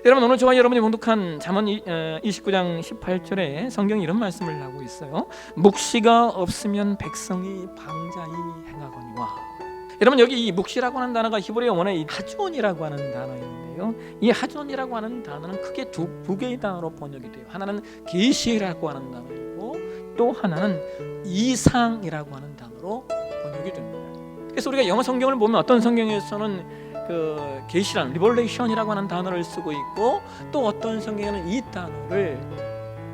여러분, 오늘 저와 여러분이 봉독한 잠언 29장 18절에 성경이 이런 말씀을 하고 있어요. 묵시가 없으면 백성이 방자히 행하거니와. 여러분, 여기 이 묵시라고 하는 단어가 히브리어 원어의 하존이라고 하는 단어인데요, 이 하존이라고 하는 단어는 크게 두 개의 단어로 번역이 돼요. 하나는 계시라고 하는 단어이고 또 하나는 이상이라고 하는 단어로 번역이 됩니다. 그래서 우리가 영어 성경을 보면 어떤 성경에서는 그 계시란 리볼레이션이라고 하는 단어를 쓰고 있고, 또 어떤 성경에는 이 단어를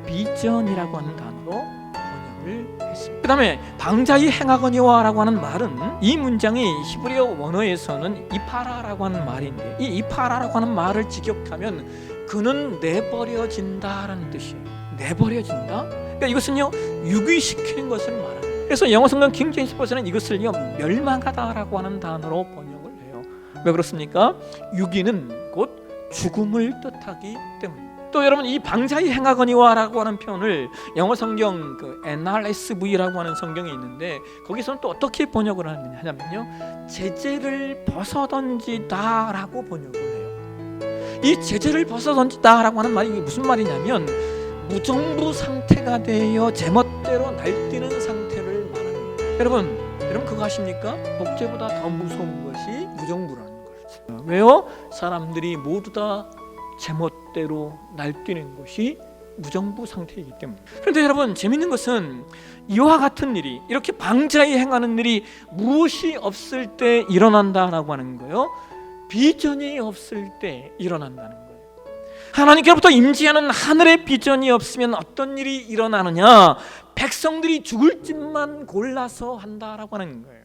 비전이라고 하는 단어로 번역을 했습니다. 그 다음에 방자히 행하거니와라고 하는 말은, 이 문장이 히브리어 원어에서는 이파라라고 하는 말인데, 이 이파라라고 하는 말을 직역하면 그는 내버려진다라는 뜻이에요. 내버려진다? 그러니까 이것은요, 유기시키는 것을 말합니다. 그래서 영어 성경 킹 제임스 버전은 이것을요, 멸망하다라고 하는 단어로 번역을 해요. 왜 그렇습니까? 유기는 곧 죽음을 뜻하기 때문입니다. 또 여러분, 이 방자히 행하거니와라고 하는 표현을 영어 성경 그 NRSV라고 하는 성경이 있는데, 거기서는 또 어떻게 번역을 하냐면요, 제재를 벗어던지다라고 번역을 해요. 이 제재를 벗어던지다라고 하는 말이 무슨 말이냐면, 무정부 상태가 되어 제멋대로 날뛰는 상태를 말하는 거예요. 여러분 그거 아십니까? 독재보다 더 무서운 것이 무정부라는 거죠. 왜요? 사람들이 모두 다 제멋대로 날뛰는 것이 무정부 상태이기 때문에. 그런데 여러분, 재밌는 것은 이와 같은 일이, 이렇게 방자히 행하는 일이 무엇이 없을 때 일어난다라고 하는 거예요. 비전이 없을 때 일어난다는 거예요. 하나님께로부터 임재하는 하늘의 비전이 없으면 어떤 일이 일어나느냐? 백성들이 죽을 짓만 골라서 한다라고 하는 거예요.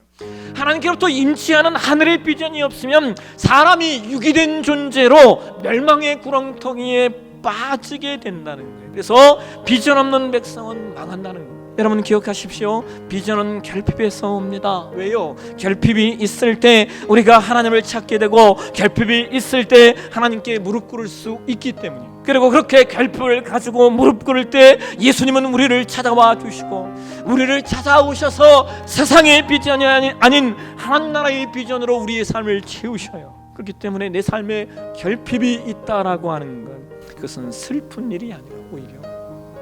하나님께로부터 임재하는 하늘의 비전이 없으면 사람이 유기된 존재로 멸망의 구렁텅이에 빠지게 된다는 거예요. 그래서 비전 없는 백성은 망한다는 거예요. 여러분 기억하십시오. 비전은 결핍에서 옵니다. 왜요? 결핍이 있을 때 우리가 하나님을 찾게 되고, 결핍이 있을 때 하나님께 무릎 꿇을 수 있기 때문이에요. 그리고 그렇게 결핍을 가지고 무릎 꿇을 때 예수님은 우리를 찾아와 주시고, 우리를 찾아오셔서 세상의 비전이 아닌 하나님 나라의 비전으로 우리의 삶을 채우셔요. 그렇기 때문에 내 삶에 결핍이 있다라고 하는 건, 그것은 슬픈 일이 아니라 오히려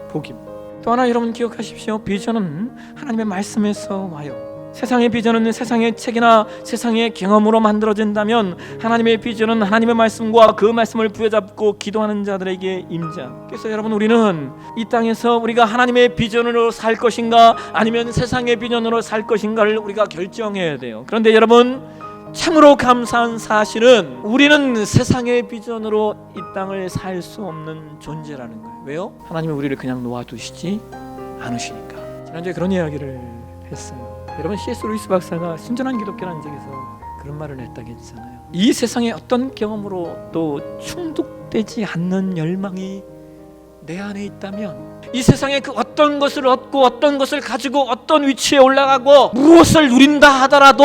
복입니다. 또 하나 여러분 기억하십시오. 비전은 하나님의 말씀에서 와요. 세상의 비전은 세상의 책이나 세상의 경험으로 만들어진다면, 하나님의 비전은 하나님의 말씀과 그 말씀을 부여잡고 기도하는 자들에게 임자. 그래서 여러분, 우리는 이 땅에서 우리가 하나님의 비전으로 살 것인가 아니면 세상의 비전으로 살 것인가를 우리가 결정해야 돼요. 그런데 여러분, 참으로 감사한 사실은 우리는 세상의 비전으로 이 땅을 살 수 없는 존재라는 거예요. 왜요? 하나님이 우리를 그냥 놓아두시지 않으시니까. 지난주에 그런 이야기를 했어요. 여러분, C.S. 루이스 박사가 순전한 기독교라는 책에서 그런 말을 했다고 했잖아요. 이 세상의 어떤 경험으로 또 충족되지 않는 열망이 내 안에 있다면, 이 세상에 그 어떤 것을 얻고 어떤 것을 가지고 어떤 위치에 올라가고 무엇을 누린다 하더라도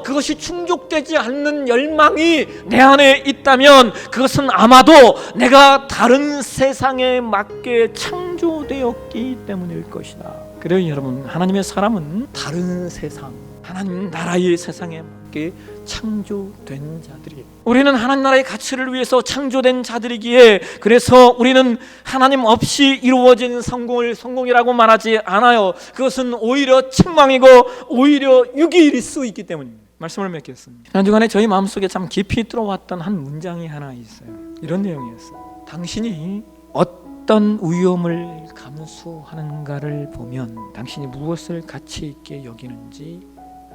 그것이 충족되지 않는 열망이 내 안에 있다면, 그것은 아마도 내가 다른 세상에 맞게 창조되었기 때문일 것이다. 그래요 여러분, 하나님의 사람은 다른 세상, 하나님 나라의 세상에 맞게 창조된 자들이에요. 우리는 하나님 나라의 가치를 위해서 창조된 자들이기에, 그래서 우리는 하나님 없이 이루어진 성공이라고 말하지 않아요. 그것은 오히려 책망이고 오히려 유기일 수 있기 때문입니다. 말씀을 맺겠습니다. 지난주간에 저희 마음속에 참 깊이 들어왔던 한 문장이 하나 있어요. 이런 내용이었어요. 당신이 어떤 위험을 감수하는가를 보면 당신이 무엇을 가치 있게 여기는지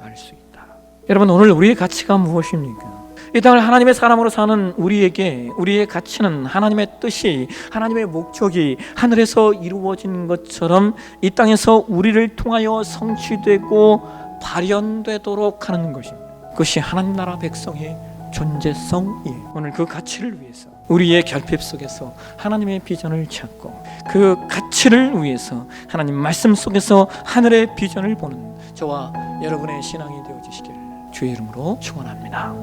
알 수 있다. 여러분, 오늘 우리의 가치가 무엇입니까? 이 땅을 하나님의 사람으로 사는 우리에게 우리의 가치는 하나님의 뜻이, 하나님의 목적이 하늘에서 이루어진 것처럼 이 땅에서 우리를 통하여 성취되고 발현되도록 하는 것입니다. 그것이 하나님 나라 백성의 존재성이에요. 오늘 그 가치를 위해서 우리의 결핍 속에서 하나님의 비전을 찾고, 그 가치를 위해서 하나님 말씀 속에서 하늘의 비전을 보는 저와 여러분의 신앙이 되어주시기를 주의 이름으로 축원합니다.